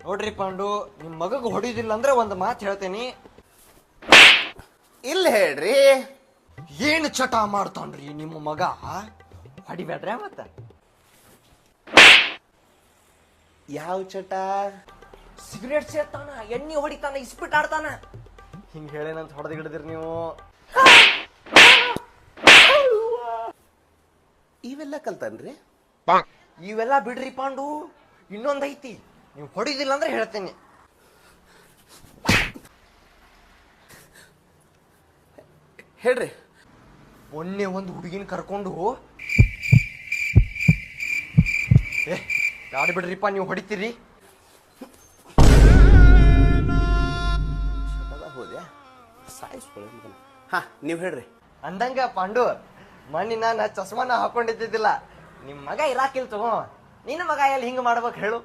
ನೋಡ್ರಿ ಪಾಂಡು, ನಿಮ್ ಮಗಗ್ ಹೊಡಿದಿಲ್ಲ ಅಂದ್ರೆ ಒಂದ್ ಮಾತು ಹೇಳ್ತೇನಿ. ಇಲ್ಲ ಹೇಳ್ರಿ. ಏನ್ ಚಟ ಮಾಡ್ತಾನ್ರಿ ನಿಮ್ಮ ಮಗ? ಹೊಡಿಬೇಡ್ರ ಮತ್ತ. ಯಾವ ಚಟ? ಸಿಗರೇಟ್ ಸೇರ್ತಾನ, ಎಣ್ಣೆ ಹೊಡಿತಾನ, ಇಸ್ಪಿಟ್ ಆಡ್ತಾನ. ಹಿಂಗ್ ಹೇಳೇನಂತ ಹೊಡೆದ್ ಹಿಡಿದಿರಿ ನೀವು. ಇವೆಲ್ಲ ಕಲ್ತಾನ್ರಿ? ಇವೆಲ್ಲ ಬಿಡ್ರಿ ಪಾಂಡು, ಇನ್ನೊಂದ್ ಐತಿ. ನೀವು ಹೊಡಿದಿಲ್ಲ ಅಂದ್ರೆ ಹೇಳ್ತೇನೆ. ಹೇಳ್ರಿ. ಮೊನ್ನೆ ಒಂದು ಹುಡುಗಿನ ಕರ್ಕೊಂಡು ಯಾರು ಬಿಡ್ರಿಪ್ಪ, ನೀವು ಹೊಡಿತೀರಿ. ಹೋದ್ಯಾ ಸಾಯಿಸ್ಕೊಳ್ಳಿ. ಹಾ, ನೀವ್ ಹೇಳ್ರಿ. ಅಂದಂಗ ಪಾಂಡು, ಮೊನ್ನೆ ನಾನು ಚಸ್ಮಾನ ಹಾಕೊಂಡಿದ್ದಿದ್ದಿಲ್ಲ. ನಿಮ್ ಮಗ ಇರಾಕಿಲ್ ತಗೋ. ನಿನ್ನ ಮಗ ಎಲ್ಲಿ ಹಿಂಗ ಮಾಡ್ಬೇಕು ಹೇಳು?